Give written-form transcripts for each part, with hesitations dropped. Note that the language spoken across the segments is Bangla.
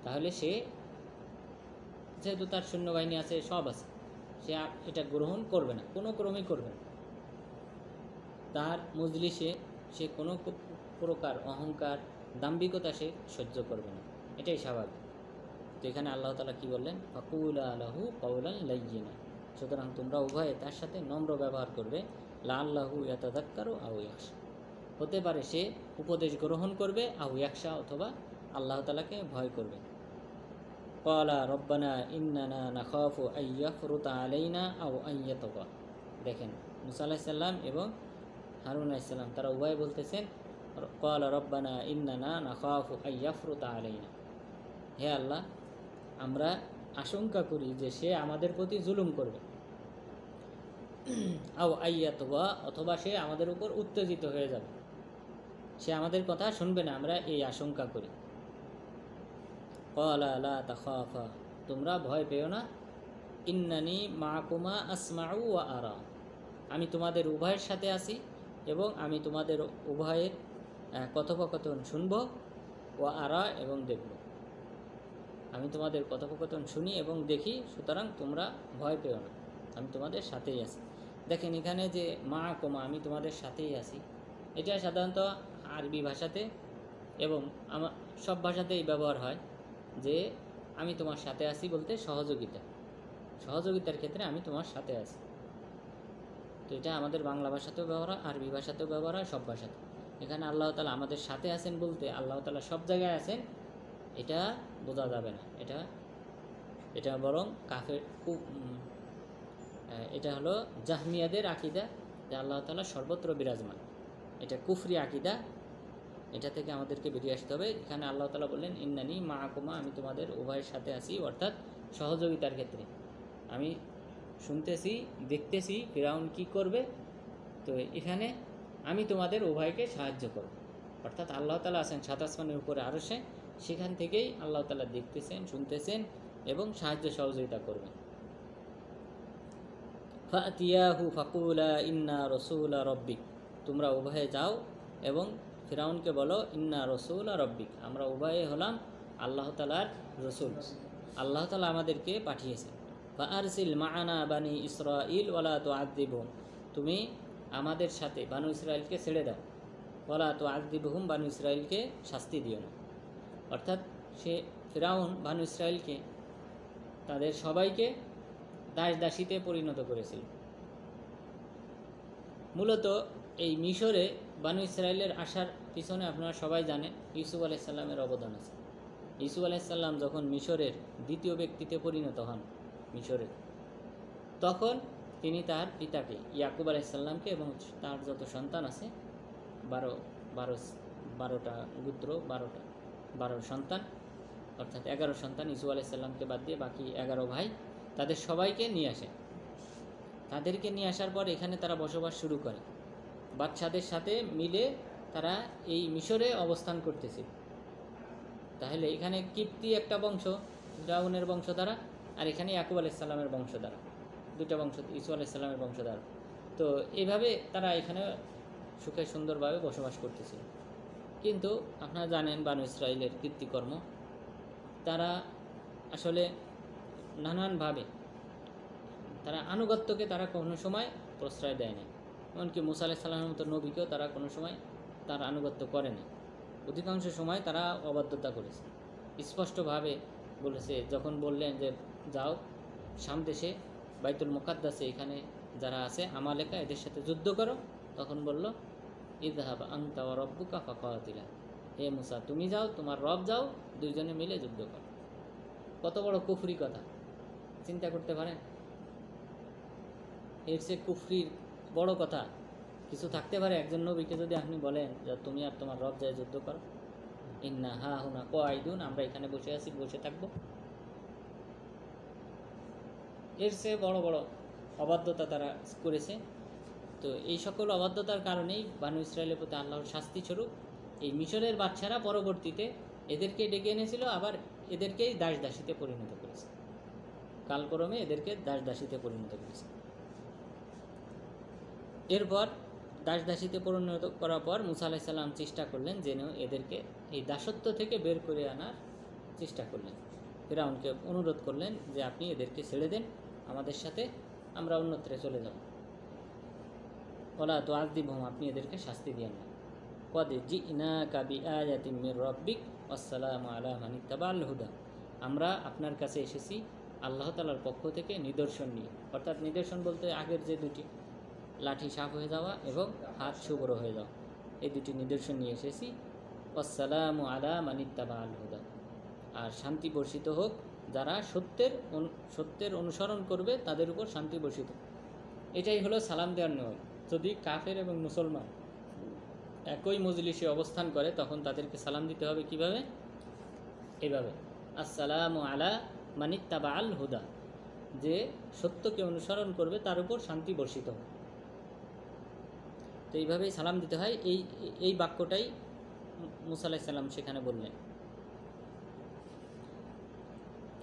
তাহলে সে যেহেতু তার সৈন্যবাহিনী আছে, সব আছে, সে এটা গ্রহণ করবে না, কোনো ক্রমেই করবে না। তার মজলিসে সে কোনো প্রকার অহংকার, দাম্ভিকতা সে সহ্য করবে না, এটাই স্বাভাবিক। তো এখানে আল্লাহ তাআলা কি বললেন, ফাকুলা লাহু কাওলান লাইয়িনা, সুতরাং তোমরা উভয়ে তার সাথে নম্র ব্যবহার করবে। লাআল্লাহু ইয়াতাযাক্কারু আও ইয়াখশা, হতে পারে সে উপদেশ গ্রহণ করবে, আও ইয়াখশা, অথবা আল্লাহ তাআলাকে ভয় করবে। ক্বালা রব্বানা ইন্নানা নাখাফু আইয়াফরুতা আলাইনা আও আইয়াতাগা। দেখেন, মুসা আলাইহিস সালাম এবং হারুন আলাইহিস সালাম তারা উভয় বলতেছেন, ক্বালা রব্বানা ইন্নানা নাখাফু আইয়াফরুতা আলাইনা, হে আল্লাহ, আমরা আশঙ্কা করি যে সে আমাদের প্রতি জুলুম করবে, আও আইয়াতাগা, অথবা সে আমাদের উপর উত্তেজিত হয়ে যাবে, সে আমাদের কথা শুনবে না, আমরা এই আশঙ্কা করি। ক্বালা লা তাখাফা, তোমরা ভয় পেও না, ইন্নানি মাকুমা আসমাউ ওয়া আরা, আমি তোমাদের উভয়ের সাথে আছি এবং আমি তোমাদের উভয়ের কথোপকথন শুনব, ওয়া আরা, এবং দেখব। আমি তোমাদের কথোপকথন শুনি এবং দেখি, সুতরাং তোমরা ভয় পেও না, আমি তোমাদের সাথেই আছি। দেখেন এখানে যে মাকুমা, আমি তোমাদের সাথেই আছি, এটা সাধারণত আরবি ভাষাতে এবং আমার সব ভাষাতেই ব্যবহার হয়, যে আমি তোমার সাথে আছি বলতে সহযোগিতার ক্ষেত্রে আমি তোমার সাথে আছি। তো এটা আমাদের বাংলা ভাষাতেও ব্যবহার হয়, আরবি ভাষাতেও ব্যবহার হয়, সব ভাষাতে। এখানে আল্লাহ তাআলা আমাদের সাথে আছেন বলতে আল্লাহ তাআলা সব জায়গায় আছেন এটা বোঝা যাবে না, এটা বরং কাফের, এটা হলো জাহমিয়াদের আকিদা যে আল্লাহ তাআলা সর্বত্র বিরাজমান, এটা কুফরি আকিদা, এটা থেকে আমাদেরকে বেরিয়ে আসতে হবে। এখানে আল্লাহ তাআলা বললেন ইন্নানি মাআকুমা, আমি তোমাদের উভয়ের সাথে আছি, অর্থাৎ সহযোগিতার ক্ষেত্রে। আমি শুনতেছি, দেখতেছি ফিরআউন কি করবে, তো এখানে আমি তোমাদের উভয়কে সাহায্য করব, অর্থাৎ আল্লাহ তাআলা আছেন সাত আসমানের উপরে আরশে, সেখান থেকেই আল্লাহ তাআলা দেখতেছেন, শুনতেছেন এবং সাহায্য সহযোগিতা করবেন। ফাতিয়াহু ফাকুলা ইন্না রাসূলা রাব্বিক, তোমরা উভয়ে যাও এবং ফিরআউনকে বলো ইন্না রাসূলা রাব্বিক, আমরা উভয়ে হলাম আল্লাহ তাআলার রসুল, আল্লাহ তাআলা আমাদেরকে পাঠিয়েছেন। ফাআরসিল মাআনা বানি ইসরাঈল ওয়ালা তুআযিবহুম, তুমি আমাদের সাথে বানু ইসরাইলকে ছেড়ে দাও, ওয়ালা তুআযিবহুম, বানু ইসরাইলকে শাস্তি দিও না। অর্থাৎ সে ফিরআউন বানু ইসরাইলকে, তাদের সবাইকে দাস দাসীতে পরিণত করেছিল। মূলত এই মিশরে বানু ইসরাইলের আসার পিছনে আপনারা সবাই জানেন ইউসুফ আলাইহিস সালামের অবদান আছে। ইউসুফ আলাইহিস সালাম যখন মিশরের দ্বিতীয় ব্যক্তিতে পরিণত হন মিশরে, তখন তিনি তার পিতাকে ইয়াকুব আলাইহিস সালামকে এবং তার যত সন্তান আছে 12টা গোত্র, 12 সন্তান, অর্থাৎ 11 সন্তান ইউসুফ আলাইহিস সালামকে বাদ দিয়ে বাকি 11 ভাই, তাদের সবাইকে নিয়ে আসে। তাদেরকে নিয়ে আসার পর এখানে তারা বসবাস শুরু করে, বাদশাদের সাথে মিলে তারা এই মিশরে অবস্থান করতেছে। তাহলে এখানে কিপ্তি একটা বংশ, ফিরআউনের বংশধারা, আর এখানে ইয়াকুব আলাইহিস সালামের বংশধারা, দুইটা বংশ, ইউসুফ আলাইহিস সালামের বংশধারা। তো এইভাবে তারা এখানে সুখে সুন্দরভাবে বসবাস করতেছিল। কিন্তু আপনারা জানেন বানু ইসরাইলের কীর্তিকর্ম, তারা আসলে নানানভাবে তারা আনুগত্যকে তারা কোনো সময় প্রশ্রয় দেয় না। এমনকি মুসা আলাইহিস সালামের মতো নবীকেও তারা কোনো সময় তার আনুগত্য করেনি, অধিকাংশ সময় তারা অবাধ্যতা করেছে। স্পষ্টভাবে বলেছে, যখন বললেন যে যাও শাম দেশে বাইতুল মুকাদ্দাসে এখানে যারা আছে আমালেকা, এদের সাথে যুদ্ধ করো, তখন বলল ইযহাব আনতা ওয়া রাব্বুকা ফাকাতিলা, হে মুসা তুমি যাও, তোমার রব যাও, দুইজনে মিলে যুদ্ধ করো। কত বড় কুফরি কথা চিন্তা করতে পারেন? এর চেয়ে কুফরির বড় কথা কিছু থাকতে পারে? একজন নবীকে যদি আপনি বলেন যে তুমি আর তোমার রব যায় যুদ্ধ করো, ইন্না হা হুনা কাঈদুন, আমরা এখানে বসে আছি, বসে থাকবো, এর চেয়ে বড় বড় অবাধ্যতা তারা করেছে। তো এই সকল অবাধ্যতার কারণেই বানু ইসরায়েলের প্রতি আল্লাহর শাস্তি স্বরূপ এই মিশরের বাদশারা পরবর্তীতে এদেরকে ডেকে এনেছিল, আবার এদেরকেই দাস দাসীতে পরিণত করেছে, কালক্রমে এদেরকে দাস দাসীতে পরিণত করেছে। এরপর দাস দাসীতে পরিণত করার পর মুসা আলাইহিস সালাম চেষ্টা করলেন যেন এদেরকে এই দাসত্ব থেকে বের করে আনার চেষ্টা করলেন, ফিরআউনকে অনুরোধ করলেন যে আপনি এদেরকে ছেড়ে দেন, আমাদের সাথে আমরা অন্যত্রে চলে যাব। ওলা তো আযদিবহুম, আপনি এদেরকে শাস্তি দিয়েন না। কদ জিনাকা বিআয়াতিন মির রাব্বিক ওয়াসসালামু আলা মান ইত্তাবাআল হুদা, আমরা আপনার কাছে এসেছি আল্লাহ তাআলার পক্ষ থেকে নিদর্শন নিয়ে। অর্থাৎ নিদর্শন বলতে আগের যে দুটি, লাঠি সাফ হয়ে যাওয়া এবং হাত শুভ্র হয়ে যাওয়া, এই দুটি নিদর্শন নিয়ে এসেছি। ওয়াসসালামু আলা মান ইত্তাবাআল হুদা, আর শান্তি বর্ষিত হোক যারা সত্যের অনুসরণ করবে, তাদের উপর শান্তি বর্ষিত। এটাই হলো সালাম দেওয়ার নিয়ম। যদি কাফের এবং মুসলমান একই মজলিসে অবস্থান করে তখন তাদেরকে সালাম দিতে হবে কিভাবে? এভাবে, আসসালামু আলা মান ইত্তাবাআল হুদা, যে সত্যকে অনুসরণ করবে তার উপর শান্তি বর্ষিত হবে। তো এইভাবেই সালাম দিতে হয়। এই বাক্যটাই মুসা আলাইহিস সালাম সেখানে বললেন,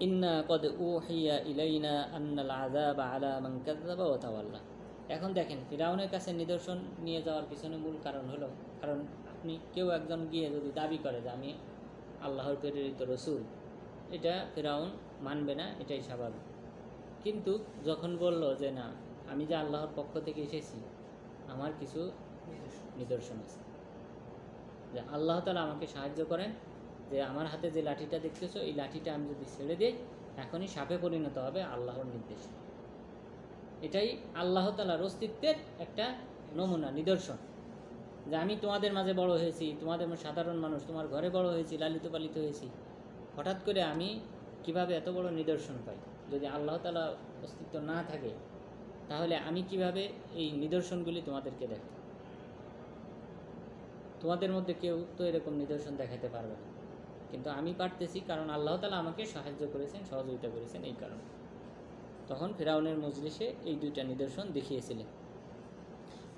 ইন্না কদ উহিয়া ইলাইনা আন্নাল আযাবা আলা মান কাযাবা ওয়া তাওয়াল্লা। এখন দেখেন, ফিরআউনের কাছে নিদর্শন নিয়ে যাওয়ার পিছনে মূল কারণ হলো, কারণ আপনি কেউ একজন গিয়ে যদি দাবি করে যে আমি আল্লাহর প্রেরিত রসুল, এটা ফিরআউন মানবে না, এটাই স্বাভাবিক। কিন্তু যখন বলল যে না, আমি যে আল্লাহর পক্ষ থেকে এসেছি, আমার কিছু নিদর্শন আছে, যে আল্লাহ তাআলা আমাকে সাহায্য করেন, যে আমার হাতে যে লাঠিটা দেখতেছো, এই লাঠিটা আমি যদি ছেড়ে দিই এখনই সাপে পরিণত হবে আল্লাহর নির্দেশ। এটাই আল্লাহ তাআলার অস্তিত্বের একটা নমুনা, নিদর্শন, যে আমি তোমাদের মাঝে বড় হয়েছি, তোমাদের সাধারণ মানুষ, তোমার ঘরে বড় হয়েছি, লালিত পালিত হয়েছি, হঠাৎ করে আমি কিভাবে এত বড় নিদর্শন পাই? যদি আল্লাহ তাআলা অস্তিত্ব না থাকে তাহলে আমি কিভাবে এই নিদর্শনগুলি তোমাদেরকে দেখাই? তোমাদের মধ্যে কেউ তো এরকম নিদর্শন দেখাতে পারবে না, কিন্তু আমি পারতেছি, কারণ আল্লাহ তাআলা আমাকে সাহায্য করেছেন, সহযোগিতা করেছেন, এই কারণে। তখন ফিরআউনের মজলিসে এই দুইটা নিদর্শন দেখিয়েছিলেন।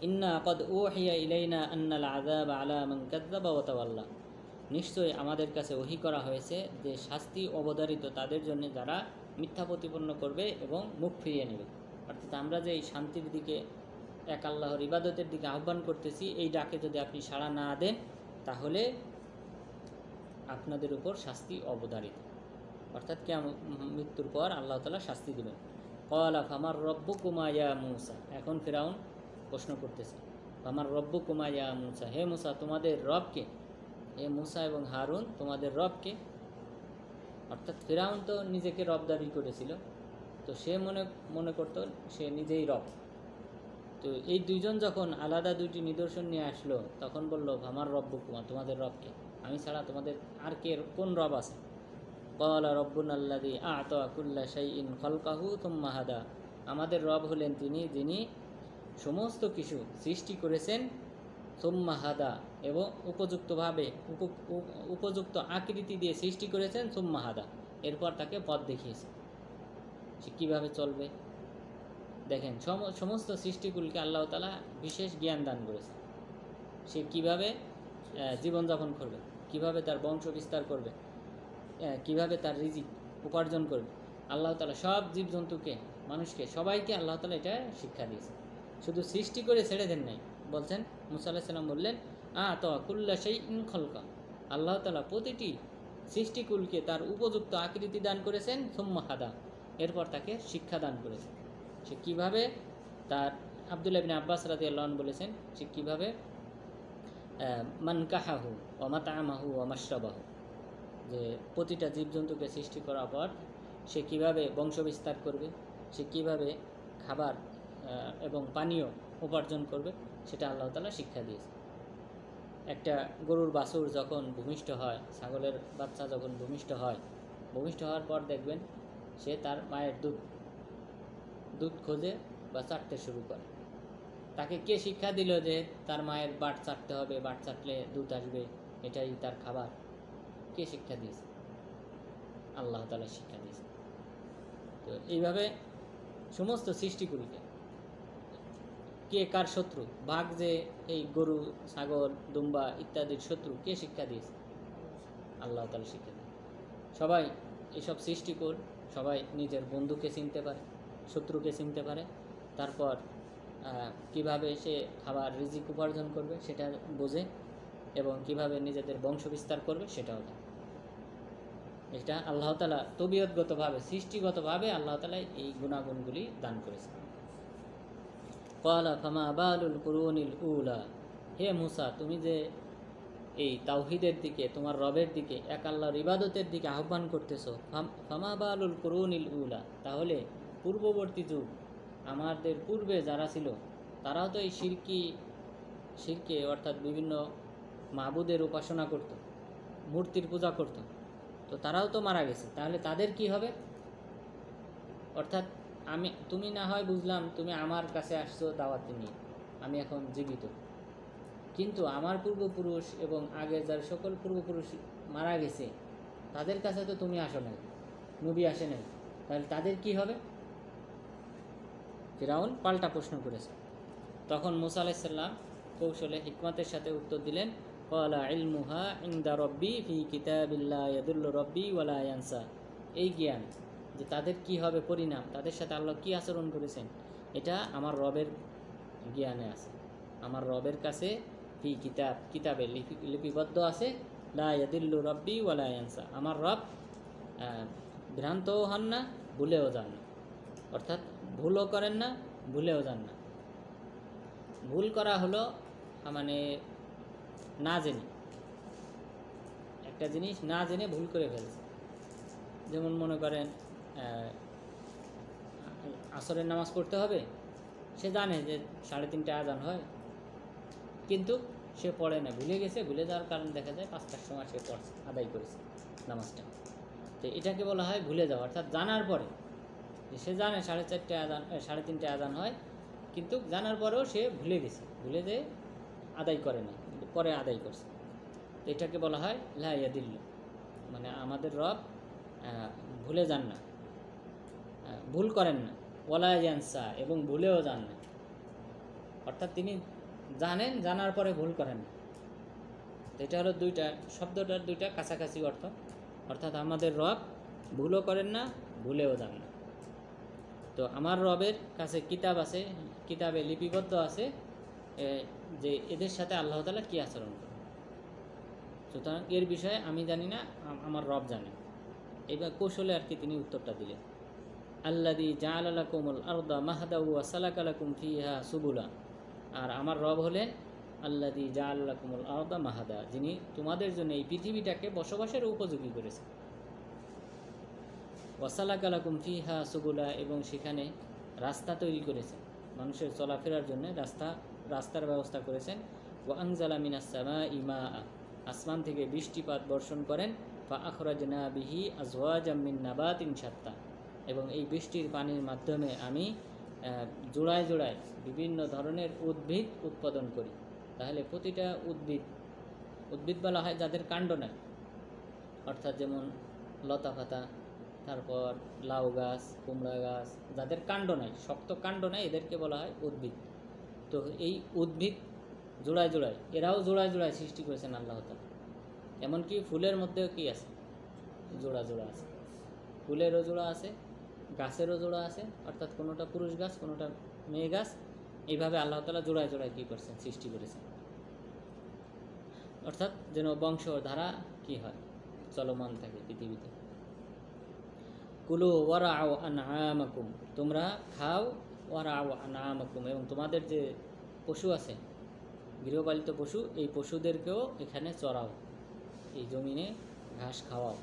ইন্না কদ উহিয়া ইলাইনা আন্নাল আযাবা আলা মান কাযাবা ওয়া তাওয়াল্লা, নিশ্চয়ই আমাদের কাছে ওহী করা হয়েছে যে শাস্তি অবধারিত তাদের জন্য যারা মিথ্যা প্রতিপন্ন করবে এবং মুখ ফিরিয়ে নেবে। অর্থাৎ আমরা যে এই শান্তির দিকে, এক আল্লাহর ইবাদতের দিকে আহ্বান করতেছি, এই ডাকে যদি আপনি সাড়া না দেন তাহলে আপনাদের উপর শাস্তি অবধারিত, অর্থাৎ কিয়ামত, মৃত্যুর পর আল্লাহ তাআলা শাস্তি দেবেন। ক্বালা ফামার রব্বুকুমা ইয়া মূসা, এখন ফিরআউন প্রশ্ন করতেছে, ফামার রব্বুকুমা ইয়া মূসা, হে মূসা তোমাদের রব কে? হে মূসা এবং হারুন তোমাদের রব কে? অর্থাৎ ফিরআউন তো নিজেকে রব দাবি করেছিল, তো সে মনে করতো সে নিজেই রব। তো এই দুইজন যখন আলাদা দুইটি নিদর্শন নিয়ে আসলো, তখন বলল ফামার রব্বুকুমা, তোমাদের রব কে? আমি ছাড়া তোমাদের আর কে, কোন রব আছে? ক্বালা রব্বুনাল্লাযী আ'তা কুল্লা শাইইন খালকাহু সুম্মা হাদা, আমাদের রব হলেন তিনি যিনি সমস্ত কিছু সৃষ্টি করেছেন, সুম্মা হাদা, এবং উপযুক্তভাবে উপযুক্ত আকৃতি দিয়ে সৃষ্টি করেছেন, সুম্মা হাদা, এরপর তাকে পথ দেখিয়েছেন সে কীভাবে চলবে। দেখেন, সমস্ত সৃষ্টিগুলিকে আল্লাহ তাআলা বিশেষ জ্ঞান দান করেছে, সে কীভাবে জীবনযাপন করবে, কিভাবে তার বংশ বিস্তার করবে, কিভাবে তার রিজিক উপার্জন করবে। আল্লাহ তাআলা সব জীবজন্তুকে, মানুষকে, সবাইকে আল্লাহ তাআলা এটা শিক্ষা দিয়েছে, শুধু সৃষ্টি করে ছেড়ে দেন নাই। বলছেন মুসা আলাইহিস সালাম বললেন, আ'তা কুল্লা শাইইন খালকা, আল্লাহ তাআলা প্রতিটি সৃষ্টিকুলকে তার উপযুক্ত আকৃতি দান করেছেন, সুম্মা হাদা, এরপর তাকে শিক্ষা দান করেছেন সে কীভাবে তার, আব্দুল্লাহ ইবনে আব্বাস রাদিয়াল্লাহু আনহু বলেছেন, সে কীভাবে মানকাহাহু ওয়া মাতআমাহু ওয়া মাশরাবাহু, যে প্রতিটা জীবজন্তুকে সৃষ্টি করার পর সে কীভাবে বংশবিস্তার করবে, সে কীভাবে খাবার এবং পানীয় উপার্জন করবে, সেটা আল্লাহ তাআলা শিক্ষা দিয়েছে। একটা গরুর বাছুর যখন ভূমিষ্ঠ হয়, ছাগলের বাচ্চা যখন ভূমিষ্ঠ হওয়ার পর দেখবেন সে তার মায়ের দুধ খোঁজে বা চাটতে শুরু করে। তাকে কে শিক্ষা দিল যে তার মায়ের বাট চাটতে হবে, বাট চাটলে দুধ আসবে, এটাই তার খাবার? কে শিক্ষা দিয়েছে? আল্লাহ তাআলা শিক্ষা দিয়েছে। তো এইভাবে সমস্ত সৃষ্টিগুলিকে, কে কার শত্রু, বাঘ যে এই গরু, ছাগল, দুম্বা ইত্যাদির শত্রু, কে শিক্ষা দিয়েছে? আল্লাহ তাআলা শিক্ষা দিয়েছে। সবাই এসব সৃষ্টিকুল সবাই নিজের বন্ধুকে চিনতে পারে, শত্রুকে চিনতে পারে, তারপর কিভাবে সে খাবার রিজিক উপার্জন করবে সেটা বোঝে, এবং কিভাবে নিজেদের বংশ বিস্তার করবে সেটাও জানে। এটা আল্লাহ তাআলা তবিয়তগতভাবে, সৃষ্টিগতভাবে আল্লাহ তাআলা এই গুণাগুণগুলি দান করেছেন। ক্বালা ফামা বালুল কুরুনিল উলা, হে মুসা, তুমি যে এই তাওহীদের দিকে, তোমার রবের দিকে, এক আল্লাহর ইবাদতের দিকে আহ্বান করতেছো, ফামা বালুল কুরুনিল উলা, তাহলে পূর্ববর্তী যুগ, আমাদের পূর্বে যারা ছিল তারাও তো এই শিরকে অর্থাৎ বিভিন্ন মাবুদের উপাসনা করত, মূর্তির পূজা করত, তো তারাও তো মারা গেছে, তাহলে তাদের কি হবে? অর্থাৎ তুমি না হয় বুঝলাম তুমি আমার কাছে আসছো দাওয়াত নিয়ে, আমি এখন জীবিত, কিন্তু আমার পূর্বপুরুষ এবং আগে যার সকল পূর্বপুরুষ মারা গেছে তাদের কাছে তো তুমি আসো নাই, নবী আসে নাই, তাহলে তাদের কি হবে? ফিরাউন পাল্টা প্রশ্ন করেছে। তখন মুসা আলাইহিস সালাম কৌশলে হিকমতের সাথে উত্তর দিলেন, ক্বালা ইলমুহা ইনদা রব্বি ফি কিতাবিল্লা ইয়াদুল্লু রব্বি ওয়ালা ইয়ানসা, এই জ্ঞান যে তাদের কি হবে পরিণাম, তাদের সাথে আল্লাহ কি আচরণ করেছেন, এটা আমার রবের জ্ঞানে আছে, আমার রবের কাছে ফি কিতাবে লিপিবদ্ধ আছে, লা ইয়াদিল্লু রব্বি ওয়ালা ইয়ানসা, আমার রব ভ্রান্তও হন না, ভুলেও যান না, অর্থাৎ ভুলও করেন না, ভুলেও যান না। ভুল করা হলো মানে না জেনে, একটা জিনিস না জেনে ভুল করে ফেলছে। যেমন মনে করেন আসরের নামাজ পড়তে হবে, সে জানে যে 3:30 আজান হয়, কিন্তু সে পড়ে না, ভুলে গেছে, ভুলে যাওয়ার কারণে দেখা যায় 5টার সময় সে পড়ছে, আদায় করেছে নামাজটা। তো এটাকে বলা হয় ভুলে যাওয়া, অর্থাৎ জানার পরে, যে সে জানে 3:30 আজান হয়, কিন্তু জানার পরেও সে ভুলে গেছে, ভুলে যেয়ে আদায় করে না, পরে আদায় করছে, তো এটাকে বলা হয় লা ইয়াদিল্লু, মানে আমাদের রব ভুলে যান না, ভুল করেন না, ওয়ালা ইয়ানসা, এবং ভুলেও যান না, অর্থাৎ তিনি জানেন, জানার পরে ভুল করেন না। তো এটা হলো দুইটা শব্দটার দুইটা কাছাকাছি অর্থ, অর্থাৎ আমাদের রব ভুলও করেন না, ভুলেও যান না। তো আমার রবের কাছে কিতাব আছে, কিতাবে লিপিবদ্ধ আছে যে এদের সাথে আল্লাহ তাআলা কী আচরণ করেন, সুতরাং এর বিষয়ে আমি জানি না, আমার রব জানে। এবার কৌশলে আর কি তিনি উত্তরটা দিলেন, আল্লাযী জাআলা লাকুমুল আরদা মাহদা ওয়া সালাকা লাকুম ফিহা সুবুলা, আর আমার রব হলেন আল্লাযী জাআলা লাকুমুল আরদা মাহদা, যিনি তোমাদের জন্য এই পৃথিবীটাকে বসবাসের উপযোগী করেছেন, ওয়া সালাকা লাকুম ফিহা সুবুলা, এবং সেখানে রাস্তা তৈরি করেছেন, মানুষের চলাফেরার জন্য রাস্তার ব্যবস্থা করেছেন। ওয়া আনজালা মিনাস সামাই মাআ, আসমান থেকে বৃষ্টিপাত বর্ষণ করেন। ফা আখরাজনা বিহি আজওয়াজাম মিন নাবাতিন শাত্তা, এবং এই বৃষ্টির পানির মাধ্যমে আমি জোড়ায় জোড়ায় বিভিন্ন ধরনের উদ্ভিদ উৎপাদন করি। তাহলে প্রতিটা উদ্ভিদ বলা হয় যাদের কাণ্ড নাই, অর্থাৎ যেমন লতা পাতা, তারপর লাউ গাছ, কুমড়া গাছ, যাদের কাণ্ড নাই, শক্ত কাণ্ড নাই, এদেরকে বলা হয় উদ্ভিদ। তো এই উদ্ভিদ জোড়ায় জোড়ায়, এরাও জোড়ায় জোড়ায় সৃষ্টি করেছেন আল্লাহ তাআলা। এমনকি ফুলের মধ্যেও কি আছে, জোড়া জোড়া আছে, ফুলেরও জোড়া আছে, গাছেরও জোড়া আছে, অর্থাৎ কোনোটা পুরুষ গাছ, কোনোটা মেয়ে গাছ, এইভাবে আল্লাহ তাআলা জোড়ায় জোড়ায় কী করছেন, সৃষ্টি করেছেন, অর্থাৎ যেন বংশধারা কি হয়, চলমান থাকে পৃথিবীতে। কুলু ওয়ারাউ আনআমাকুম, তোমরা খাও, ওয়ারাউ আনআমাকুম, এবং তোমাদের যে পশু আছে, গৃহপালিত পশু, এই পশুদেরকেও এখানে চড়াও, এই জমিনে ঘাস খাওয়াও,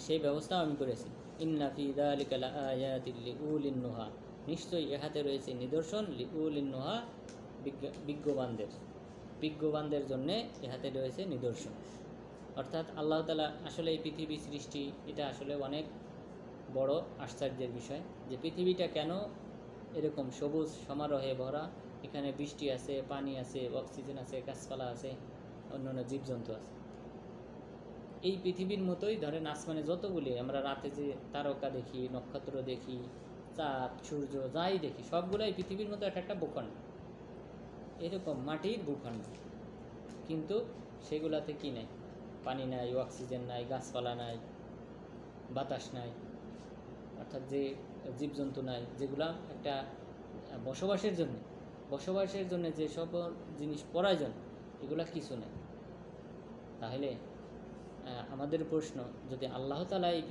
সেই ব্যবস্থা আমি করেছি। ইন্না ফি যালিকা লাআয়াতিল লিউলিন নুহা, নিশ্চয়ই ইহাতে রয়েছে নিদর্শন, লিউলিন নুহা, বিজ্ঞবানদের জন্যে ইহাতে রয়েছে নিদর্শন। অর্থাৎ আল্লাহ তাআলা আসলে এই পৃথিবী সৃষ্টি, এটা আসলে অনেক বড় আশ্চর্যের বিষয়, যে পৃথিবীটা কেন এরকম সবুজ সমারোহে ভরা, এখানে বৃষ্টি আছে, পানি আছে, অক্সিজেন আছে, গাছপালা আছে, অন্যান্য জীবজন্তু আছে। এই পৃথিবীর মতোই ধরেন আসমানে যতগুলি আমরা রাতে যে তারকা দেখি, নক্ষত্র দেখি, চাঁদ, সূর্য, যাই দেখি, সবগুলাই পৃথিবীর মতো একটা ভূখণ্ড, এরকম মাটির ভূখণ্ড, কিন্তু সেগুলাতে কি নাই, পানি নাই, অক্সিজেন নাই, গাছপালা নাই, বাতাস নাই, অর্থাৎ যে জীবজন্তু নাই, যেগুলা একটা বসবাসের জন্য যে সব জিনিস প্রয়োজন, এগুলা কিছু নেই। তাহলে আমাদের প্রশ্ন, যদি আল্লাহ তাআলা এই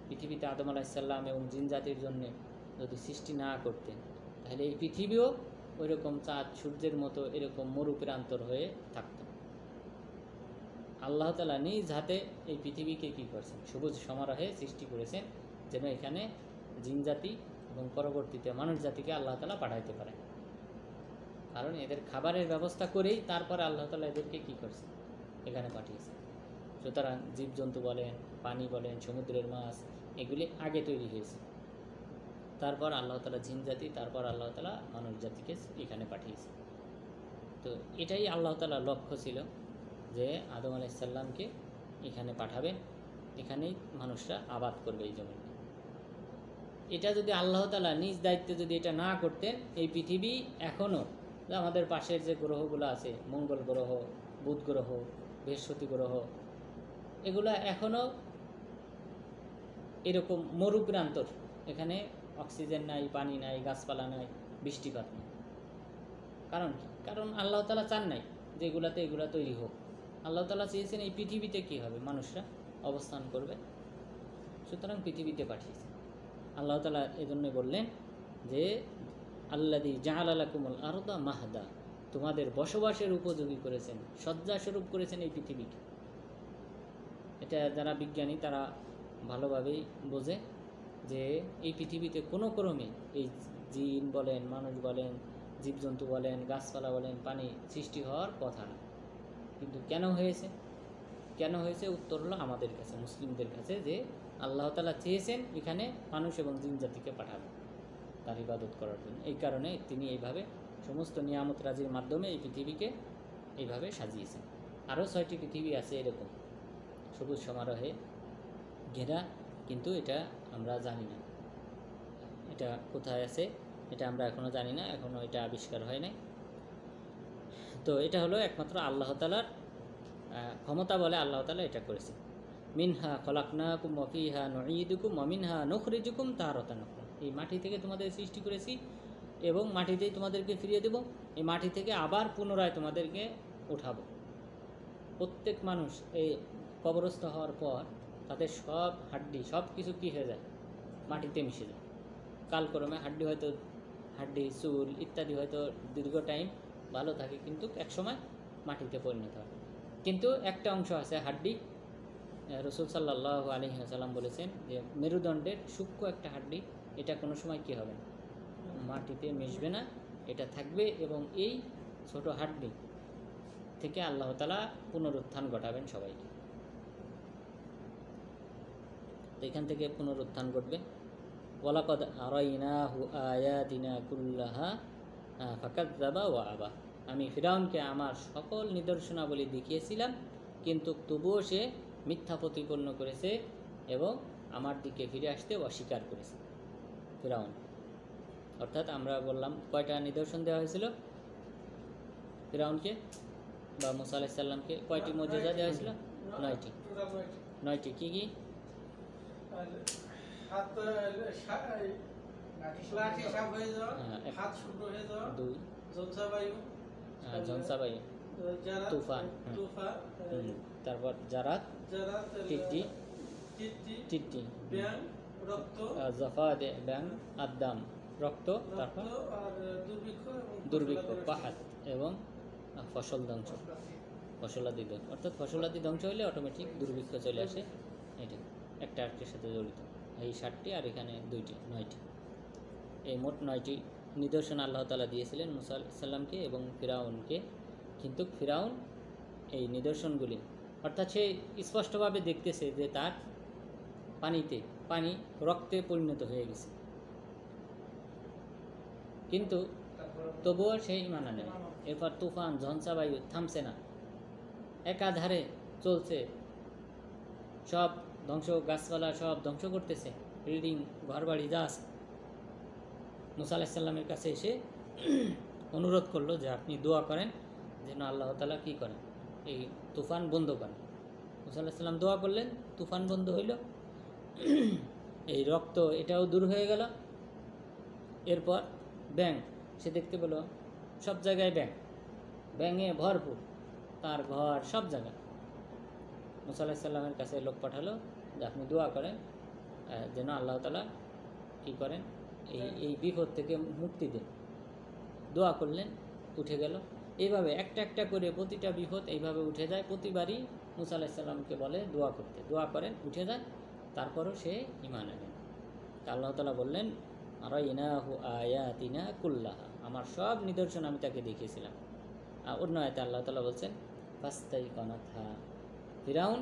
পৃথিবীতে আদম আলাইহিসসালাম এবং জিন জাতির জন্য যদি সৃষ্টি না করতেন, তাহলে এই পৃথিবীও ওইরকম চাঁদ সূর্যের মতো এরকম মরুপ্রান্তর হয়ে থাকত। আল্লাহ তাআলা নিজ হাতে এই পৃথিবীকে কী করছেন, সবুজ সমারোহে সৃষ্টি করেছেন, যেন এখানে জিন জাতি এবং পরবর্তীতে মানুষ জাতিকে আল্লাহ তাআলা পাঠাইতে পারে। কারণ এদের খাবারের ব্যবস্থা করেই তারপরে আল্লাহ তাআলা এদেরকে কী করছে, এখানে পাঠিয়েছে। সুতরাং জীবজন্তু বলেন, পানি বলেন, সমুদ্রের মাছ, এগুলি আগে তৈরি হয়েছে, তারপর আল্লাহ তাআলা জিন জাতি, তারপর আল্লাহ তাআলা মানুষ জাতিকে এখানে পাঠিয়েছে। তো এটাই আল্লাহ তাআলার লক্ষ্য ছিল যে আদম আলাইহিস সালামকে এখানে পাঠাবেন, এখানেই মানুষরা আবাদ করবে এই জমিনে। এটা যদি আল্লাহ তাআলা নিজ দায়িত্বে যদি এটা না করতেন, এই পৃথিবী এখনও আমাদের পাশের যে গ্রহগুলো আছে, মঙ্গল গ্রহ, বুধ গ্রহ, বৃহস্পতি গ্রহ, এগুলা এখনও এরকম মরুপ্রান্তর, এখানে অক্সিজেন নাই, পানি নাই, গাছপালা নাই, বৃষ্টিপাত নেই। কারণ কি? কারণ আল্লাহ তাআলা চান নাই যে এগুলা তৈরি হোক। আল্লাহ তাআলা চেয়েছেন এই পৃথিবীতে কী হবে, মানুষরা অবস্থান করবে, সুতরাং পৃথিবীতে পাঠিয়েছেন। আল্লাহ তাআলা এজন্য বললেন যে আল্লাযী জাআলা লাকুমুল আরদা মাহদা, তোমাদের বসবাসের উপযোগী করেছেন, শয্যাস্বরূপ করেছেন এই পৃথিবীকে। এটা যারা বিজ্ঞানী তারা ভালোভাবেই বোঝে যে এই পৃথিবীতে কোনো ক্রমে এই জিন বলেন, মানুষ বলেন, জীবজন্তু বলেন, গাছপালা বলেন, পানি সৃষ্টি হওয়ার কথা না। কিন্তু কেন হয়েছে উত্তর হলো আমাদের কাছে, মুসলিমদের কাছে, যে আল্লাহ তাআলা চেয়েছেন এখানে মানুষ এবং জিন জাতিকে পাঠাবেন তার ইবাদত করার জন্য। এই কারণে তিনি এইভাবে সমস্ত নিয়ামত রাজির মাধ্যমে এই পৃথিবীকে এইভাবে সাজিয়েছেন। আরও 6টি পৃথিবী আছে এরকম সবুজ সমারোহে ঘেরা, কিন্তু এটা আমরা জানি না এটা কোথায় আছে, এটা আমরা এখনও জানি না, এখনও এটা আবিষ্কার হয় নাই। তো এটা হলো একমাত্র আল্লাহ তাআলার ক্ষমতা বলে আল্লাহ তাআলা এটা করেছেন। মিনহা খলাকনাকুম ওয়া ফিহা নুঈদুকুম ওয়া মিনহা নুখরিজুকুম তারাতান উখরা, এই মাটি থেকে তোমাদের সৃষ্টি করেছি এবং মাটিতেই তোমাদেরকে ফিরিয়ে দেব, এই মাটি থেকে আবার পুনরায় তোমাদেরকে উঠাবো। প্রত্যেক মানুষ এই কবরস্থ হওয়ার পর তাদের সব হাড্ডি সব কিছু কী হয়ে যায়, মাটিতে মিশে যায়। কালক্রমে হাড্ডি চুল ইত্যাদি হয়তো দীর্ঘ টাইম ভালো থাকে, কিন্তু একসময় মাটিতে পরিণত হয়। কিন্তু একটা অংশ আছে হাড্ডি, রাসূল সাল্লাল্লাহু আলাইহি ওয়াসাল্লাম বলেছেন যে মেরুদণ্ডের সূক্ষ্ম একটা হাড্ডি, এটা কোনো সময় কী হবে না, মাটিতে মিশবে না, এটা থাকবে। এবং এই ছোট হাড্ডি থেকে আল্লাহ তাআলা পুনরুত্থান ঘটাবেন সবাইকে। এখান থেকে পুনরুত্থান ঘটবে। ওয়ালাকাদ আরাইনাহু আয়াতিনা কুল্লাহা ফাকাযযাবা ওয়া আবা, আমি ফিরআউনকে আমার সকল নিদর্শনাবলী দেখিয়েছিলাম, কিন্তু তবুও সে মিথ্যা প্রতিপন্ন করেছে এবং আমার দিকে ফিরে আসতে অস্বীকার করেছে ফিরআউন। অর্থাৎ আমরা বললাম কয়টা নিদর্শন দেওয়া হয়েছিল ফিরআউনকে বা মূসা আলাইহিস সালামকে, কয়টি মুজিজা দেওয়া হয়েছিল? 9টি। কি কি? ঝঞ্ঝাবায়ু, তুফান, তারপর জারাদ, টিট্টি, জাফাদে ব্যাং, আদ্দাম রক্ত, তারপর দুর্ভিক্ষ, পাহাড় এবং ফসল ধ্বংস, ফসলাদি ধ্বংস। অর্থাৎ ফসলাদি ধ্বংস হলে অটোমেটিক দুর্ভিক্ষ চলে আসে। এটা একটা আরেকটির সাথে জড়িত। এই 7টি আর এখানে 2টি, 9টি। এই মোট 9টি নিদর্শন আল্লাহ তাআলা দিয়েছিলেন মূসা আলাইহিস সালামকে এবং ফিরআউনকে। কিন্তু ফিরআউন এই নিদর্শনগুলি, অর্থাৎ সে স্পষ্টভাবে দেখতেছে যে তার পানি রক্তে পরিণত হয়ে গেছে, কিন্তু তবুও সেই ঈমান আনে না। এরপর তুফান, ঝঞ্ঝাবায়ু থামছে না, একাধারে চলছে, সব ধ্বংস, গাছপালা সব ধ্বংস করতেছে, বিল্ডিং, ঘরবাড়ি যা আছে। মূসা আলাইহিস সালামের কাছে এসে অনুরোধ করলো যে আপনি দোয়া করেন যেন আল্লাহ তাআলা কী করেন, এই তুফান বন্ধ করেন। মূসা আলাইহিস সালাম দোয়া করলেন, তুফান বন্ধ হইল, এই রক্ত এটাও দূর হয়ে গেল। এরপর ব্যাঙ, সে দেখতে পেল সব জায়গায় ব্যাঙে ভরপুর, তার ঘর সব জায়গায়। মুসা আলাইহিস সালামের কাছে লোক পাঠালো যে আপনি দোয়া করেন যেন আল্লাহ তাআলা কী করেন, এই বিপদ থেকে মুক্তি দেন। দোয়া করলেন, উঠে গেল। এইভাবে একটা একটা করে প্রতিটা বিপদ এইভাবে উঠে যায়। প্রতিবারই মুসা আলাইহিস সালামকে বলে দোয়া করতে, দোয়া করেন, উঠে যায়। তারপরও সে ঈমান আনে। আল্লাহ তাআলা বললেন আরাইনাহু আয়াতিনা কুল্লাহা, আমার সব নিদর্শন আমি তাকে দেখিয়েছিলাম। অন্য আয়াতে আল্লাহ তাআলা বলছেন ফাস্তাইকানাতহা, ফিরাউন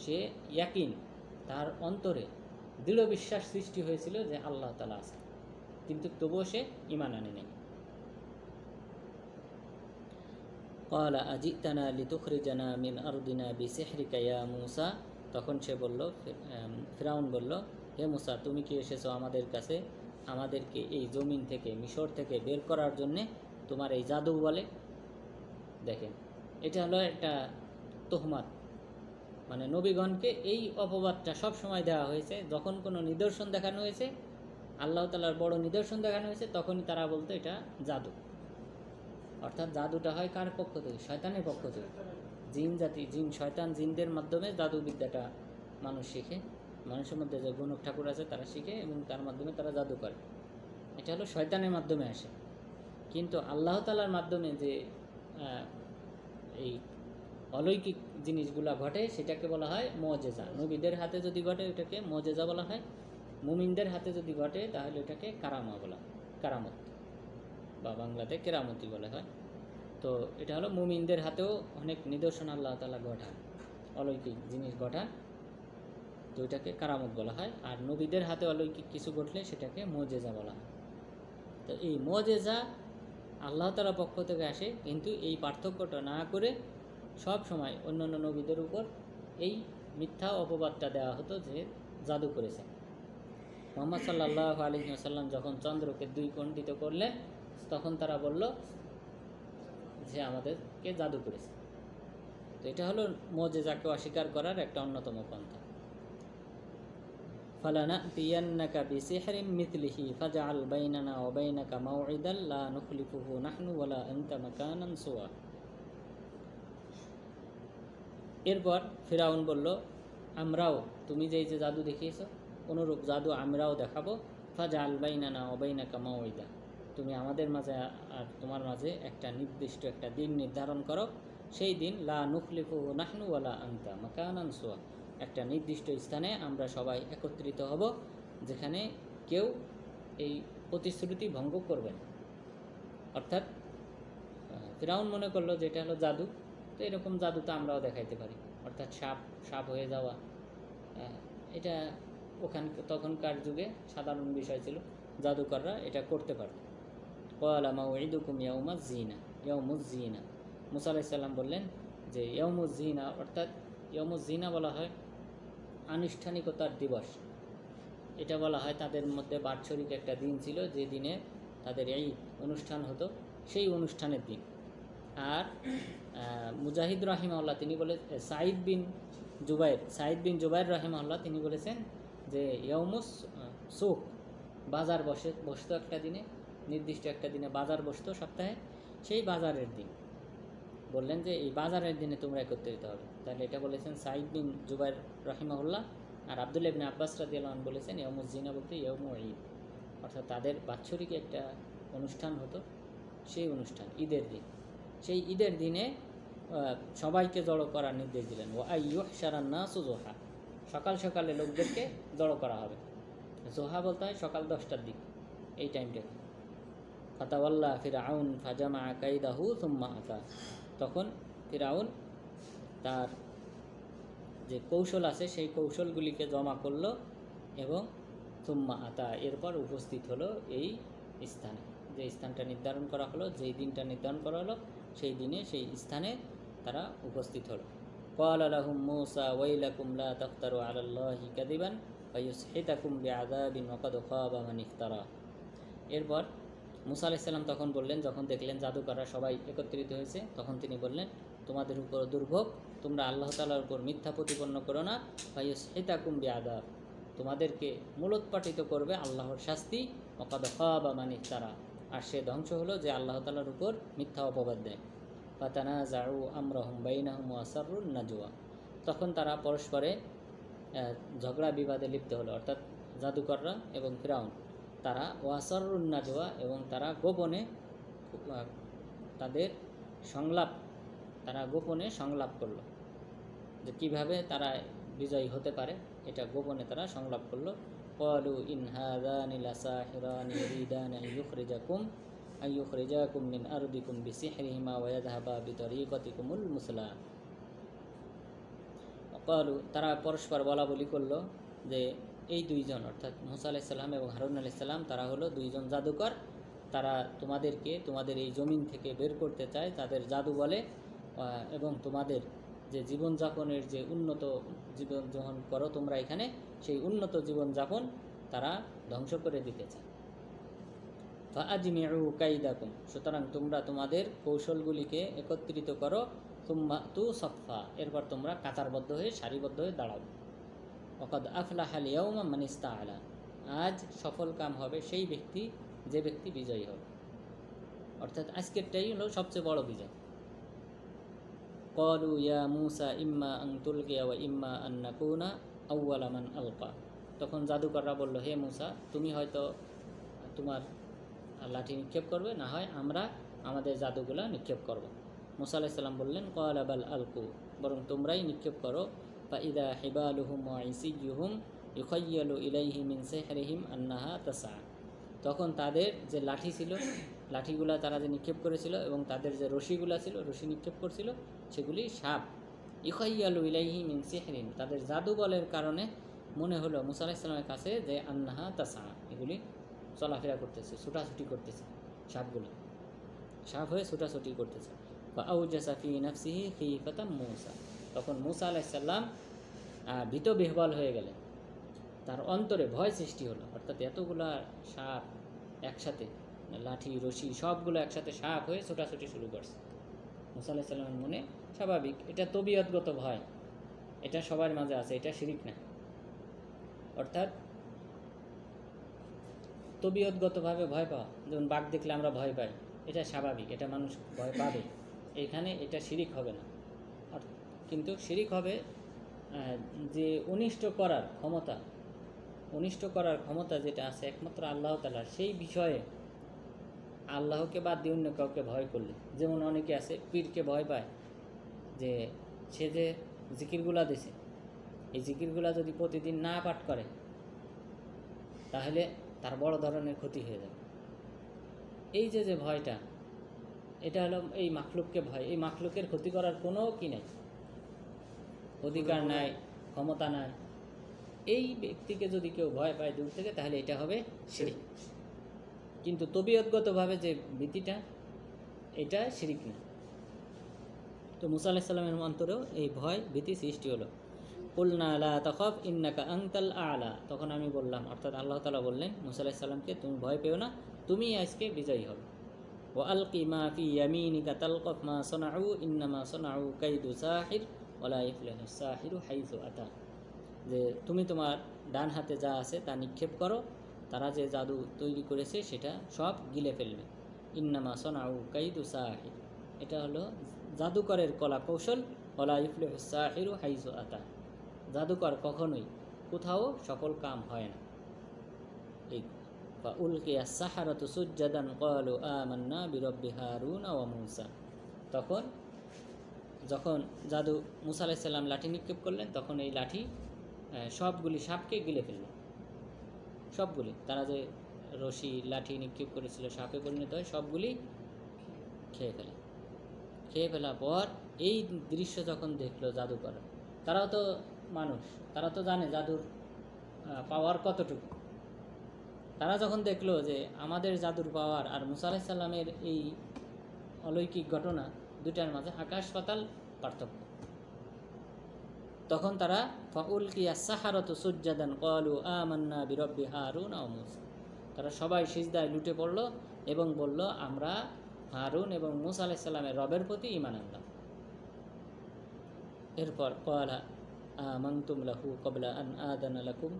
সে ইয়াকিন, তার অন্তরে দৃঢ় বিশ্বাস সৃষ্টি হয়েছিল যে আল্লাহ তাআলা আছে, কিন্তু তবুও সে ঈমান আনে নাই। ক্বালা আজিতানা লিতুখরিজানা মিন আরদিনা বিসিহরিকা ইয়া মূসা, তখন সে বলল, ফিরাউন বলল, হে মূসা, তুমি কি এসেছো আমাদের কাছে আমাদেরকে এই জমিন থেকে, মিশর থেকে বের করার জন্যে তোমার এই জাদু বলে? দেখেন, এটা হলো একটা তোহমাত, মানে নবীগণকে এই অপবাদটা সব সময় দেওয়া হয়েছে। যখন কোনো নিদর্শন দেখানো হয়েছে, আল্লাহ তাআলার বড় নিদর্শন দেখানো হয়েছে, তখনই তারা বলতো এটা জাদু। অর্থাৎ জাদুটা হয় কার পক্ষ থেকে? শয়তানের পক্ষ থেকে। জিন জাতি, জিন, শয়তান, জিনদের মাধ্যমে জাদুবিদ্যাটা মানুষ শিখে। মানুষের মধ্যে যে গণক ঠাকুর আছে তারা শিখে এবং তার মাধ্যমে তারা জাদু করে। এটা হলো শয়তানের মাধ্যমে আসে। কিন্তু আল্লাহ তাআলার মাধ্যমে যে এই অলৌকিক জিনিসগুলা ঘটে সেটাকে বলা হয় মুজিজা। নবীদের হাতে যদি ঘটে ওটাকে মুজিজা বলা হয়। মুমিনদের হাতে যদি ঘটে তাহলে ওটাকে কারামা বলা হয়, কারামত, বা বাংলাতে কেরামতি বলা হয়। তো এটা হলো মুমিনদের হাতেও অনেক নিদর্শন আল্লাহ তাআলা ঘটান, অলৌকিক জিনিস ঘটান, তো এটাকে কারামত বলা হয়। আর নবীদের হাতে অলৌকিক কিছু ঘটলে সেটাকে মুজিজা বলা হয়। তো এই মুজিজা আল্লাহ তাআলার পক্ষ থেকে আসে, কিন্তু এই পার্থক্যটা না করে সব সময় অন্যান্য নবীদের উপর এই মিথ্যা অপবাদটা দেওয়া হতো যে জাদু করেছে। মুহাম্মদ সাল্লাল্লাহু আলাইহি ওয়াসাল্লাম যখন চন্দ্রকে দুই খণ্ডিত করলেন, তখন তারা বলল যে আমাদেরকে জাদু করেছে। তো এটা হলো মুজিজাকে অস্বীকার করার একটা অন্যতম পন্থা। ফালানাতিয়ান্নাকা বিসিহরিম মিথলিহি ফাজআল বাইনানা ওয়া বাইনাকা মাওঈদান লা নুখলিফুহু নাহনু ওয়ালা আনতা মাকানান সুওয়া। এরপর ফিরাউন বলল, আমরাও তুমি যে জাদু দেখিয়েছো অনুরূপ জাদু আমরাও দেখাবো। ফাজআল বাইনানা ওয়া বাইনাকা মাওঈদা, তুমি আমাদের মাঝে আর তোমার মাঝে একটা নির্দিষ্ট একটা দিন নির্ধারণ করো, সেই দিন লা নুখলিফুহু নাহনু ওয়ালা আনতা মাকানান সুওয়া, একটা নির্দিষ্ট স্থানে আমরা সবাই একত্রিত হব, যেখানে কেউ এই প্রতিশ্রুতি ভঙ্গ করবে না। অর্থাৎ ফিরাউন মনে করলো যে এটা হলো জাদু, তো এরকম জাদু তো আমরাও দেখাইতে পারি। অর্থাৎ সাপ হয়ে যাওয়া, এটা তখনকার যুগে সাধারণ বিষয় ছিল, জাদুকররা এটা করতে পারত। ক্বালা মাউঈদুকুম ইয়াউমাজ যিনা, ইয়াউমুজ যিনা। মুসা আলাইহিস সালাম বললেন যে ইয়াউমুজ যিনা, অর্থাৎ ইয়াউমুজ যিনা বলা হয় আনুষ্ঠানিকতার দিবস। এটা বলা হয় তাদের মধ্যে বাৎসরিক একটা দিন ছিল, যে দিনে তাদের এই অনুষ্ঠান হতো, সেই অনুষ্ঠানের দিন। আর মুজাহিদ রাহিমাহুল্লাহ তিনি বলে, সাঈদ বিন জুবাইর রাহিমাহুল্লাহ তিনি বলেছেন যে ইয়াউমুস সুক, বাজার বসতো একটা দিনে, নির্দিষ্ট একটা দিনে বাজার বসতো সপ্তাহে, সেই বাজারের দিন। বললেন যে এই বাজারের দিনে তোমরা একত্রিত হবে। তাহলে এটা বলেছেন সাঈদ বিন জুবাইর রাহিমাহুল্লাহ। আর আব্দুল্লাহ ইবনে আব্বাস রাদিয়াল্লাহু আনহু বলেছেন ইয়াউমুজ যিনা বলতে ইয়াউমুল ঈদ, অর্থাৎ তাদের বাৎসরিক একটা অনুষ্ঠান হতো, সেই অনুষ্ঠান ঈদের দিন। সেই ঈদের দিনে সবাইকে জড়ো করার নির্দেশ দিলেন। ওয়া আইয়ুহশারান নাসু যুহা, সকাল সকালে লোকদেরকে জড়ো করা হবে। জোহা বলতে হয় সকাল 10টার দিক, এই টাইমটাকে। ফাতাওয়াল্লা ফিরআউন ফাজামা কাইদাহু সুম্মা আতা, তখন ফিরআউন তার যে কৌশল আছে সেই কৌশলগুলিকে জমা করলো এবং সুম্মা আতা, এরপর উপস্থিত হলো এই স্থানে, যে স্থানটা নির্ধারণ করা হলো, যেই দিনটা নির্ধারণ করা হলো, সেই দিনে সেই স্থানে তারা উপস্থিত হলো। ক্বালা লাহুম মূসা ওয়াইলাকুম লা তাফতারু আলাল্লাহি কাযিবান ফায়ুসহিতাকুম বিআযাবিন ওয়া ক্বাদ খাবা মান ইফতারা। এরপর মুসা আলাইহিস সালাম তখন বললেন, যখন দেখলেন জাদুকররা সবাই একত্রিত হয়েছে, তখন তিনি বললেন, তোমাদের উপর দুর্ভোগ, তোমরা আল্লাহ তাআলার উপর মিথ্যা প্রতিপন্ন করো না। ফায়ুসহিতাকুম বিআযাব, তোমাদেরকে মূলোৎপাটিত করবে আল্লাহর শাস্তি। ওয়া ক্বাদ খাবা মান ইফতারা, আর সে ধ্বংস হলো যে আল্লাহ তাআলার উপর মিথ্যা অপবাদ দেয়। ফাতানাযাউ আমরাহুম বাইনাহুম ওয়া সাররুন নাজওয়া, তখন তারা পরস্পরে ঝগড়া বিবাদে লিপ্ত হলো, অর্থাৎ জাদুকররা এবং ফিরাউন। তারা ওয়াসারুন নাজওয়া, এবং তারা গোপনে তাদের গোপনে সংলাপ করলো যে কিভাবে তারা বিজয়ী হতে পারে, এটা গোপনে তারা সংলাপ করলো। ক্বালু ইন হাযানি লাসাহিরানি ইউরিদান আন ইউখরিজাকুম মিন আরদিকুম বিসিহরিহিমা ওয়া ইয়াযহাবা বিতরিকাতিকুমুল মুসলা। ক্বালু, তারা পরস্পর বলা বলি করলো যে এই দুইজন, অর্থাৎ মূসা আলাইহিস সালাম এবং হারুন আলাইহিস সালাম, তারা হলো দুইজন জাদুকর। তারা তোমাদেরকে তোমাদের এই জমিন থেকে বের করতে চায়, তাদের জাদু বলে, এবং তোমাদের যে জীবনযাপনের যে উন্নত জীবনযাপন করো তোমরা এখানে, সেই উন্নত জীবনযাপন তারা ধ্বংস করে দিতে চায়। ফাআজমিউ কাইদাকুম, সুতরাং তোমরা তোমাদের কৌশলগুলিকে একত্রিত করো। তুম্মা তু সফা, এরপর তোমরা কাতারবদ্ধ হয়ে সারিবদ্ধ হয়ে দাঁড়াও। ওয়াকাদ আফলাহাল ইয়াউমা মান ইস্তাআলা, আজ সফল কাম হবে সেই ব্যক্তি যে ব্যক্তি বিজয়ী হবে, অর্থাৎ আজকেরটাই হলো সবচেয়ে বড় বিজয়। ক্বালু ইয়া মূসা ইম্মা আন তুলকিয়া ওয়া ইম্মা আন নাকুনা আউওয়ালা মান আলকা, তখন জাদুকররা বলল, হে মূসা, তুমি হয়তো তোমার লাঠি নিক্ষেপ করবে, না হয় আমরা আমাদের জাদুগুলা নিক্ষেপ করব। মূসা আলাইহিস সালাম বললেন, ক্বালা বাল আলকু, বরং তোমরাই নিক্ষেপ করো। ফাইদা হিবালুহুম ওয়া ইসিয়ুহুম ইউখায়্যালু ইলাইহি মিন সিহরিহিম আন্নাহা তাসআ, তখন তাদের যে লাঠি ছিল, লাঠিগুলা তারা যে নিক্ষেপ করেছিল, এবং তাদের যে রশিগুলা ছিল, রশি নিক্ষেপ করছিল, সেগুলি সাপ। ইউখায়্যালু ইলাইহি মিন সিহরিহিম, তাদের জাদু বলের কারণে মনে হলো মূসা আলাইহিস সালামের কাছে যে আন্নাহা তাসআ, এগুলি চলাফেরা করতেছে, ছুটাছুটি করতেছে, সাপগুলো সাপ হয়ে ছুটাছুটি করতেছে। ফাআউজাসা ফি নাফসিহি খিফাতাম মূসা, তখন মূসা আলাইহিস সালাম ভীত বিহ্বল হয়ে গেলেন, তার অন্তরে ভয় সৃষ্টি হলো, অর্থাৎ এতগুলা সাপ একসাথে, লাঠি রশি সবগুলো একসাথে সাপ হয়ে ছোটাছুটি শুরু করছে। মূসা আলাইহিস সালামের মনে স্বাভাবিক, এটা তবিয়তগত ভয়, এটা সবার মাঝে আছে, এটা শিরিক না, অর্থাৎ তবিয়তগতভাবে ভয় পাওয়া, যেমন বাঘ দেখলে আমরা ভয় পাই, এটা স্বাভাবিক, এটা মানুষ ভয় পাবে, এখানে এটা শিরিক হবে না। কিন্তু শিরিক হবে যে অনিষ্ট করার ক্ষমতা যেটা আছে একমাত্র আল্লাহ তাআলার, সেই বিষয়ে আল্লাহকে বাদ দিয়ে অন্য কাউকে ভয় করলে, যেমন অনেকে আছে পীরকে ভয় পায়, যে সে যে জিকিরগুলা দিছে, এই জিকিরগুলা যদি প্রতিদিন না পাঠ করে তাহলে তার বড় ধরনের ক্ষতি হয়ে যাবে। এই যে ভয়টা, এটা হলো এই মাখলুককে ভয়, এই মাখলুকের ক্ষতি করার কোনো কি নাই, অধিকার নাই, ক্ষমতা নাই। এই ব্যক্তিকে যদি কেউ ভয় পায় দূর থেকে, তাহলে এটা হবে শিরিক। কিন্তু তবিয়তগতভাবে যে ভীতিটা, এটা শিরিক না। তো মূসা আলাইহিস সালামের অন্তরেও এই ভয় ভীতি সৃষ্টি হলো। কুলনা লা তাখাফ ইন্নাকা আনতাল আ'লা, তখন আমি বললাম, অর্থাৎ আল্লাহ তাআলা বললেন মূসা আলাইহিস সালামকে, তুমি ভয় পেও না, তুমি আজকে বিজয়ী হবে। ওয়া আলকি মা ফি ইয়ামিনিকা তালকাফ মা সানাউ ইন্নামা সানাউ কাইদু সাহির ওয়া লা ইফলিহু সাহিরু হাইসু আতা, যে তুমি তোমার ডান হাতে যা আছে তা নিক্ষেপ করো, তারা যে জাদু তৈরি করেছে সেটা সব গিলে ফেলবে। ইন্নামা সানাউ কাইদু সাহির, এটা হলো জাদুকরের কলা কৌশল। ওয়া লা ইফলিহু সাহিরু হাইসু আতা, জাদুকর কখনোই কোথাও সফল কাম হয় না। এই ফাউলকিয়া সাহারাতু সুজ্জাদান ক্বালু আমান্না বিরব্বি হারুন ওয়া মূসা, তখন যখন মূসা আলাইহিস সালাম লাঠি নিক্ষেপ করলেন, তখন এই লাঠি সবগুলি সাপকে গিলে ফেলল, সবগুলি, তারা যে রশি লাঠি নিক্ষেপ করেছিল সাপে পরিণত হয়, সবগুলি খেয়ে ফেলার পর এই দৃশ্য যখন দেখলো জাদুকর, তারাও তো মানুষ, তারা তো জানে জাদুর পাওয়ার কতটুকু। তারা যখন দেখলো যে আমাদের জাদুর পাওয়ার আর মূসা আলাইহিস সালামের এই অলৌকিক ঘটনা, দুটার মাঝে আকাশ পাতাল পার্থক্য, তখন তারা ফাউলকিয়া সাহারাতু সুজ্জাদান ক্বালু আমান্না বিরব্বি হারুন ওয়া মূসা, তারা সবাই সিজদায় লুটে পড়ল এবং বলল, আমরা হারুন এবং মূসা আলাইহিস সালামের রবের প্রতি ঈমান আনলাম। এরপর ক্বালা আমানতুম লাহু ক্বাবলা আন আযানা লাকুম,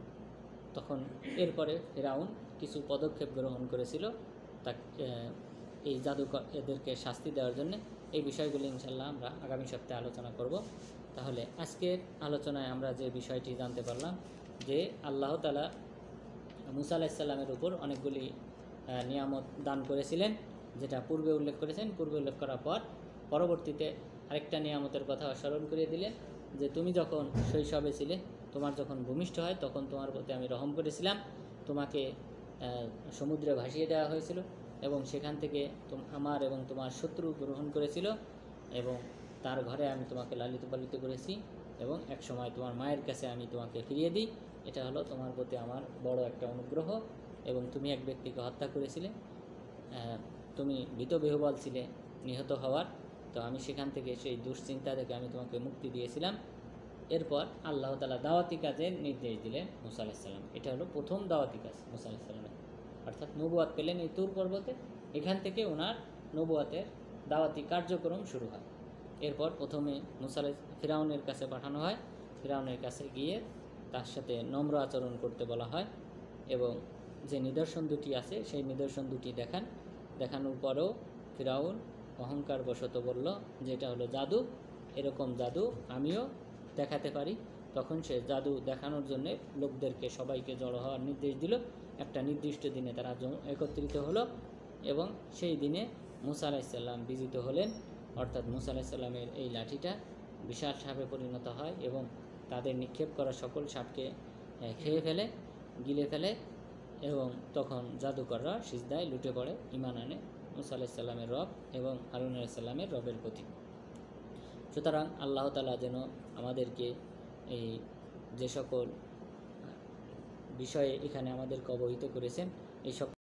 তখন এরপরে ফিরাউন কিছু পদক্ষেপ গ্রহণ করেছিল তাকে এই জাদুকর এদেরকে শাস্তি দেওয়ার জন্য। এই বিষয়গুলি ইনশাআল্লাহ আমরা আগামী সপ্তাহে আলোচনা করব। তাহলে আজকের আলোচনায় আমরা যে বিষয়টি জানতে পারলাম যে আল্লাহ তাআলা মুসা আলাইহিস সালামের উপর অনেকগুলি নিয়ামত দান করেছিলেন, যেটা পূর্বে উল্লেখ করেছেন। পূর্বে উল্লেখ করার পর পরবর্তীতে আরেকটা নিয়ামতের কথা স্মরণ করিয়ে দিলেন যে তুমি যখন শৈশবে ছিলে, তোমার যখন ভূমিষ্ঠ হয়, তখন তোমার প্রতি আমি রহম করেছিলাম, তোমাকে সমুদ্রে ভাসিয়ে দেওয়া হয়েছিল এবং সেখান থেকে আমার এবং তোমার শত্রু গ্রহণ করেছিল এবং তার ঘরে আমি তোমাকে লালিত পালিত করেছি এবং এক সময় তোমার মায়ের কাছে আমি তোমাকে ফিরিয়ে দিই। এটা হলো তোমার প্রতি আমার বড় একটা অনুগ্রহ। এবং তুমি এক ব্যক্তিকে হত্যা করেছিলে, তুমি ভীত বিহ্বল ছিলে নিহত হওয়ার, তো আমি সেখান থেকে সেই দুশ্চিন্তা থেকে আমি তোমাকে মুক্তি দিয়েছিলাম। এরপর আল্লাহ তাআলা দাওয়াতি কাজের নির্দেশ দিলেন মুসা আলাইহিস সালাম। এটা হলো প্রথম দাওয়াতি কাজ মুসা আলাইহিস সালামের, অর্থাৎ নবুয়াত পেলেন এই তুর পর্বতে। এখান থেকে ওনার নবুয়াতের দাওয়াতি কার্যক্রম শুরু হয়। এরপর প্রথমে মুসা ফিরাউনের কাছে পাঠানো হয়, ফিরাউনের কাছে গিয়ে তার সাথে নম্র আচরণ করতে বলা হয় এবং যে নিদর্শন দুটি আছে সেই নিদর্শন দুটি দেখানোর পরেও ফিরাউন অহংকার বশত বলল যে এটা হলো জাদু, এরকম জাদু আমিও দেখাতে পারি। তখন সে জাদু দেখানোর জন্য লোকদেরকে সবাইকে জড়ো হওয়ার নির্দেশ দিল। একটা নির্দিষ্ট দিনে তারা একত্রিত হলো এবং সেই দিনে মুসা আলাইহিস সালাম বিজিত হলেন, অর্থাৎ মুসা আলাইহিস সালামের এই লাঠিটা বিশাল সাপে পরিণত হয় এবং তাদের নিক্ষেপ করা সকল সাপকে খেয়ে ফেলে, গিলে ফেলে এবং তখন জাদুকররা সিজদায় লুটে পড়ে, ঈমান আনে মুসা আলাইহিস সালামের রব এবং হারুন আলাইহিস সালামের রবের প্রতি। সুতরাং আল্লাহ তাআলা যেন আমাদেরকে এই যে সকল বিষয়ে এখানে আমাদেরকে অবহিত করেছেন এই সকল